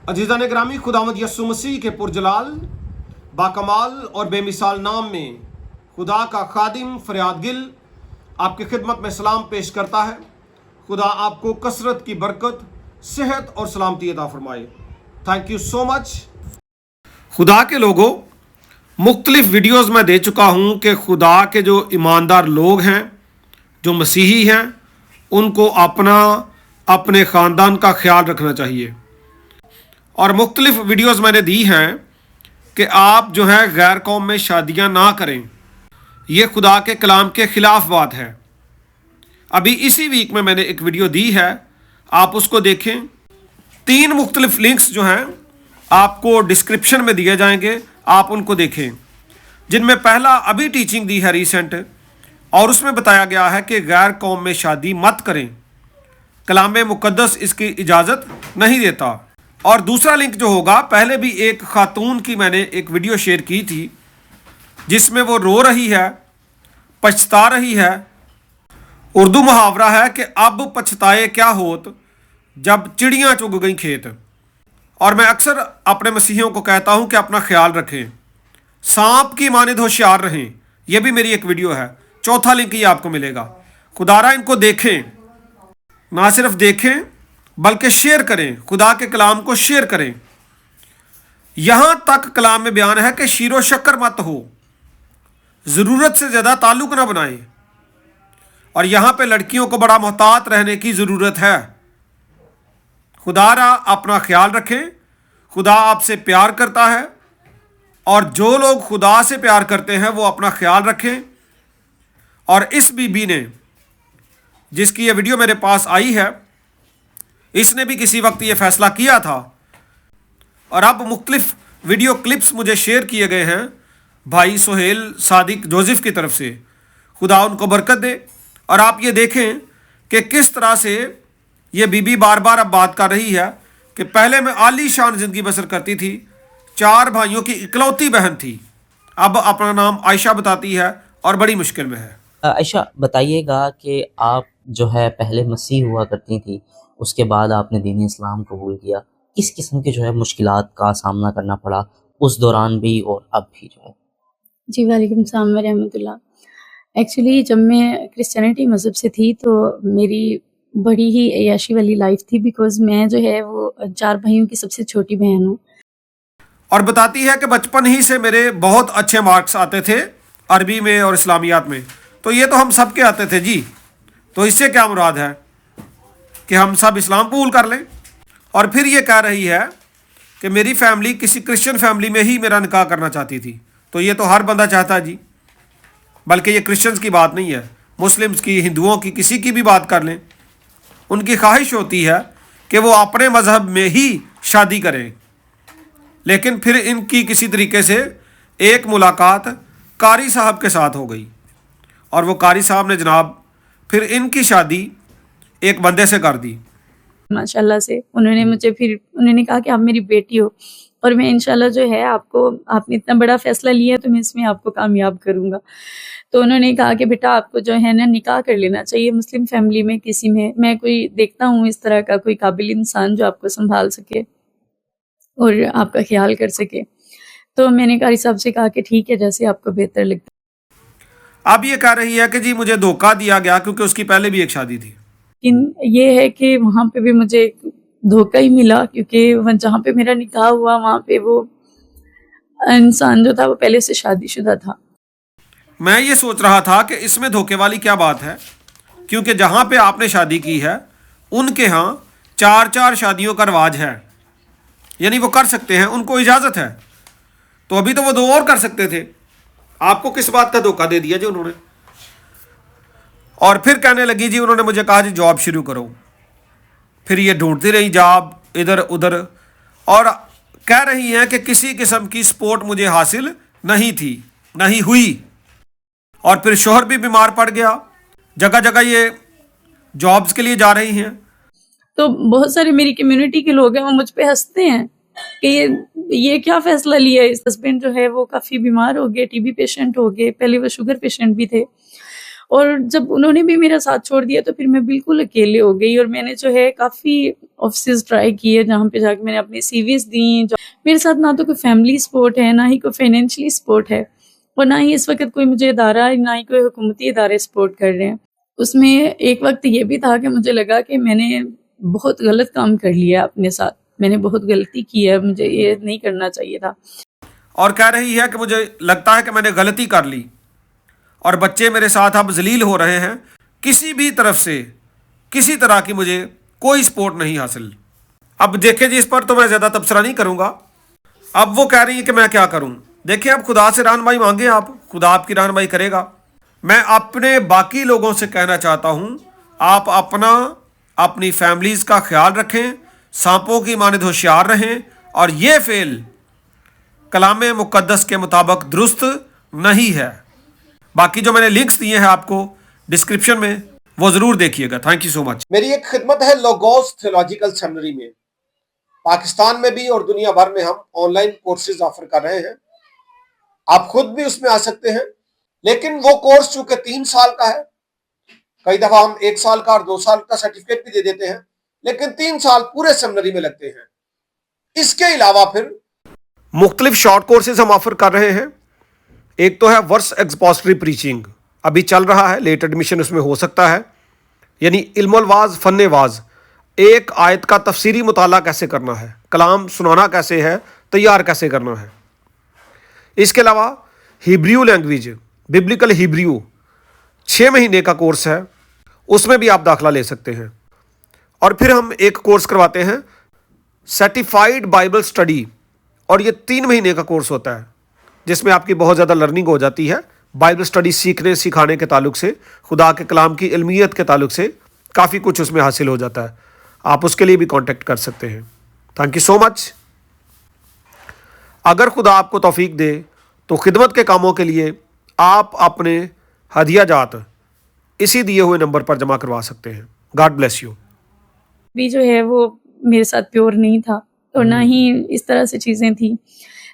अजीज़ान ग्रामी, खुदावंद यस्सु मसीह के पुरजलाल बाकमाल और बेमिसाल नाम में खुदा का खादिम फरियाद गिल आपकी खिदमत में सलाम पेश करता है। खुदा आपको कसरत की बरकत, सेहत और सलामती अता फरमाए। Thank you so much. खुदा के लोगों, मुख्तलिफ वीडियोज़ में दे चुका हूँ कि खुदा के जो ईमानदार लोग हैं, जो मसीही हैं, उनको अपने ख़ानदान का ख्याल रखना चाहिए। और मुख्तलिफ वीडियोज़ मैंने दी हैं कि आप जो है गैर कौम में शादियाँ ना करें। ये खुदा के कलाम के ख़िलाफ़ बात है। अभी इसी वीक में मैंने एक वीडियो दी है, आप उसको देखें। 3 मुख्तलिफ लिंक्स जो हैं आपको डिस्क्रिप्शन में दिए जाएंगे, आप उनको देखें। जिनमें पहला अभी टीचिंग दी है रीसेंट, और उसमें बताया गया है कि गैर कौम में शादी मत करें, कलाम मुक़द्दस इसकी इजाज़त नहीं देता। और दूसरा लिंक जो होगा, पहले भी एक खातून की मैंने एक वीडियो शेयर की थी जिसमें वो रो रही है, पछता रही है। उर्दू मुहावरा है कि अब पछताए क्या होत जब चिड़ियाँ चुग गई खेत। और मैं अक्सर अपने मसीहियों को कहता हूँ कि अपना ख्याल रखें, सांप की मानिद होशियार रहें। यह भी मेरी एक वीडियो है, चौथा लिंक ही आपको मिलेगा। खुदारा इनको देखें, ना सिर्फ देखें बल्कि शेयर करें, खुदा के कलाम को शेयर करें। यहाँ तक कलाम में बयान है कि शीरो शक्कर मत हो, ज़रूरत से ज़्यादा ताल्लुक़ ना बनाएं। और यहाँ पे लड़कियों को बड़ा मोहतात रहने की ज़रूरत है। खुदारा अपना ख्याल रखें, खुदा आपसे प्यार करता है, और जो लोग खुदा से प्यार करते हैं वो अपना ख्याल रखें। और इस बीबी ने, जिसकी ये वीडियो मेरे पास आई है, इसने भी किसी वक्त ये फ़ैसला किया था। और अब मुख्तलिफ वीडियो क्लिप्स मुझे शेयर किए गए हैं भाई सुहेल सादिक जोसेफ की तरफ से, खुदा उनको बरकत दे। और आप ये देखें कि किस तरह से ये बीबी बार बार अब बात कर रही है कि पहले मैं आलीशान ज़िंदगी बसर करती थी, 4 भाइयों की इकलौती बहन थी, अब अपना नाम आयशा बताती है और बड़ी मुश्किल में है। आयशा, बताइएगा कि आप जो है पहले मसीह हुआ करती थी, उसके बाद आपने दीन इस्लाम कबूल किया, किस किस्म के जो है मुश्किलात का सामना करना पड़ा उस दौरान भी और अब भी जो है? जी, वालेकुम सलाम व रहमतुल्लाह। एक्चुअली जब मैं क्रिश्चियनिटी मज़हब से थी तो मेरी बड़ी ही अय्याशी वाली लाइफ थी, बिकॉज़ मैं जो है वो 4 भाइयों की सबसे छोटी बहन हूँ। और बताती है कि बचपन ही से मेरे बहुत अच्छे मार्क्स आते थे अरबी में और इस्लामियात में। तो ये तो हम सब के आते थे जी, तो इससे क्या मुराद है कि हम सब इस्लाम कबूल कर लें। और फिर ये कह रही है कि मेरी फैमिली किसी क्रिश्चियन फैमिली में ही मेरा निकाह करना चाहती थी। तो ये तो हर बंदा चाहता है जी, बल्कि ये क्रिश्चियंस की बात नहीं है, मुस्लिम्स की, हिंदुओं की, किसी की भी बात कर लें, उनकी ख्वाहिश होती है कि वो अपने मज़हब में ही शादी करें। लेकिन फिर इनकी किसी तरीके से एक मुलाकात कारी साहब के साथ हो गई, और वो कारी साहब ने जनाब फिर इनकी शादी एक बंदे से कर दी। माशाल्लाह से उन्होंने कहा कि आप मेरी बेटी हो, और मैं इंशाल्लाह जो है आपने इतना बड़ा फ़ैसला लिया है तो मैं इसमें आपको कामयाब करूँगा। तो उन्होंने कहा कि बेटा आपको जो है ना निकाह कर लेना चाहिए मुस्लिम फैमिली में किसी में, मैं कोई देखता हूँ इस तरह का कोई काबिल इंसान जो आपको संभाल सके और आपका ख्याल कर सके। तो मैंने कारी साहब से कहा कि ठीक है, जैसे आपको बेहतर लगता। अब ये कह रही है कि जी मुझे धोखा दिया गया क्योंकि उसकी पहले भी एक शादी थी। लेकिन ये है कि वहाँ पे भी मुझे धोखा ही मिला, क्योंकि जहाँ पे मेरा निकाह हुआ वहाँ पे वो इंसान जो था वो पहले से शादीशुदा था। मैं ये सोच रहा था कि इसमें धोखे वाली क्या बात है, क्योंकि जहाँ पे आपने शादी की है उनके यहाँ 4-4 शादियों का रिवाज है, यानी वो कर सकते हैं, उनको इजाज़त है। तो अभी तो वो 2 और कर सकते थे, आपको किस बात का धोखा दे दिया जी उन्होंने। और फिर कहने लगी जी, उन्होंने मुझे कहा जी जॉब शुरू करो। फिर ये ढूंढती रही जॉब इधर उधर, और कह रही हैं कि किसी किस्म की सपोर्ट मुझे हासिल नहीं हुई। और फिर शोहर भी बीमार पड़ गया, जगह जगह ये जॉब्स के लिए जा रही हैं। तो बहुत सारे मेरी कम्युनिटी के लोग हैं, वो मुझ पे हंसते हैं कि ये क्या फ़ैसला लिया। इस हस्बैंड जो है वो काफ़ी बीमार हो गए, टीबी पेशेंट हो गए, पहले वो शुगर पेशेंट भी थे, اور جب انہوں نے بھی میرا ساتھ چھوڑ دیا تو پھر میں بالکل اکیلے ہو گئی، اور میں نے جو ہے کافی آفسز ٹرائی کیے جہاں پہ جا کے میں نے اپنی سی ویز دیں. میرے ساتھ نہ تو کوئی فیملی سپورٹ ہے، نہ ہی کوئی فائنینشلی سپورٹ ہے، اور نہ ہی اس وقت کوئی مجھے ادارہ، نہ ہی کوئی حکومتی ادارے سپورٹ کر رہے ہیں. اس میں ایک وقت یہ بھی تھا کہ مجھے لگا کہ میں نے بہت غلط کام کر لیا اپنے ساتھ، میں نے بہت غلطی کی ہے، مجھے یہ نہیں کرنا چاہیے تھا. اور کہہ رہی ہے کہ مجھے لگتا ہے کہ میں نے غلطی کر لی اور بچے میرے ساتھ اب ذلیل ہو رہے ہیں، کسی بھی طرف سے کسی طرح کی مجھے کوئی سپورٹ نہیں حاصل. اب دیکھیں جی، اس پر تو میں زیادہ تبصرہ نہیں کروں گا. اب وہ کہہ رہی ہیں کہ میں کیا کروں. دیکھیں اب خدا سے رہنمائی مانگیں، آپ خدا آپ کی رہنمائی کرے گا. میں اپنے باقی لوگوں سے کہنا چاہتا ہوں، آپ اپنی فیملیز کا خیال رکھیں، سانپوں کی مانند ہوشیار رہیں، اور یہ فعل کلام مقدس کے مطابق درست نہیں ہے. باقی جو میں نے لنکس دیے ہیں آپ کو ڈسکرپشن میں، وہ ضرور دیکھیے گا. تھینک یو سو مچ. میری ایک خدمت ہے لوگوس تھیولوجیکل سیمنری میں، پاکستان میں بھی اور دنیا بھر میں ہم آن لائن کورسز آفر کر رہے ہیں. آپ خود بھی اس میں آ سکتے ہیں، لیکن وہ کورس چونکہ 3 سال کا ہے، کئی دفعہ ہم 1 سال کا اور 2 سال کا سرٹیفکیٹ بھی دے دیتے ہیں، لیکن 3 سال پورے سیمنری میں لگتے ہیں. اس کے علاوہ پھر مختلف شارٹ کورسز ہم آفر کر رہے ہیں. ایک تو ہے ورس ایکسپوسٹری پریچنگ، ابھی چل رہا ہے، لیٹ ایڈمیشن اس میں ہو سکتا ہے، یعنی علم الواز فن واز، ایک آیت کا تفسیری مطالعہ کیسے کرنا ہے، کلام سنانا کیسے ہے، تیار کیسے کرنا ہے. اس کے علاوہ ہیبریو لینگویج، ببلیکل ہیبریو 6 مہینے کا کورس ہے، اس میں بھی آپ داخلہ لے سکتے ہیں. اور پھر ہم ایک کورس کرواتے ہیں سرٹیفائیڈ بائبل سٹڈی، اور یہ 3 مہینے کا کورس ہوتا ہے، جس میں آپ کی بہت زیادہ لرننگ ہو جاتی ہے بائبل سٹڈی سیکھنے سکھانے کے تعلق سے، خدا کے کلام کی علمیت کے تعلق سے کافی کچھ اس میں حاصل ہو جاتا ہے. آپ اس کے لیے بھی کانٹیکٹ کر سکتے ہیں. تھینک یو سو مچ. اگر خدا آپ کو توفیق دے تو خدمت کے کاموں کے لیے آپ اپنے ہدیہ جات اسی دیے ہوئے نمبر پر جمع کروا سکتے ہیں. God bless you. بھی جو ہے وہ میرے ساتھ پیور نہیں تھا، اور نہ ہی اس طرح سے چیزیں تھیں.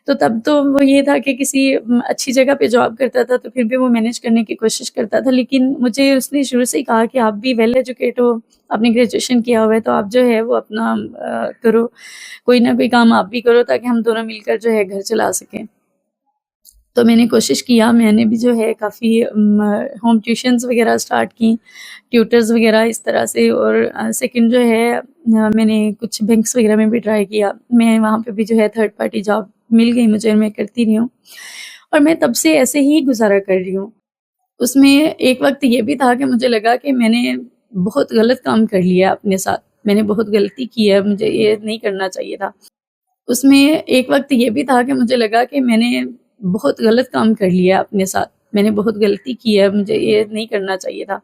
تو تب تو وہ یہ تھا کہ کسی اچھی جگہ پہ جاب کرتا تھا تو پھر بھی وہ مینیج کرنے کی کوشش کرتا تھا. لیکن مجھے اس نے شروع سے ہی کہا کہ آپ بھی ویل ایجوکیٹ ہو، آپ نے گریجویشن کیا ہوا ہے، تو آپ جو ہے وہ اپنا کرو، کوئی نہ کوئی کام آپ بھی کرو تاکہ ہم دونوں مل کر جو ہے گھر چلا سکیں. تو میں نے کوشش کیا، میں نے بھی جو ہے کافی ہوم ٹیوشنز وغیرہ سٹارٹ کی، ٹیوٹرز وغیرہ اس طرح سے. اور سیکنڈ جو ہے میں نے کچھ بینکس وغیرہ میں بھی ٹرائی کیا. میں وہاں پہ بھی جو ہے تھرڈ پارٹی جاب مل گئی مجھے، میں کرتی رہی ہوں، اور میں تب سے ایسے ہی گزارا کر رہی ہوں. اس میں ایک وقت یہ بھی تھا کہ مجھے لگا کہ میں نے بہت غلط کام کر لیا اپنے ساتھ، میں نے بہت غلطی کی ہے، مجھے یہ نہیں کرنا چاہیے تھا. اس میں ایک وقت یہ بھی تھا کہ مجھے لگا کہ میں نے بہت غلط کام کر لیا اپنے ساتھ، میں نے بہت غلطی کی ہے، مجھے یہ نہیں کرنا چاہیے تھا.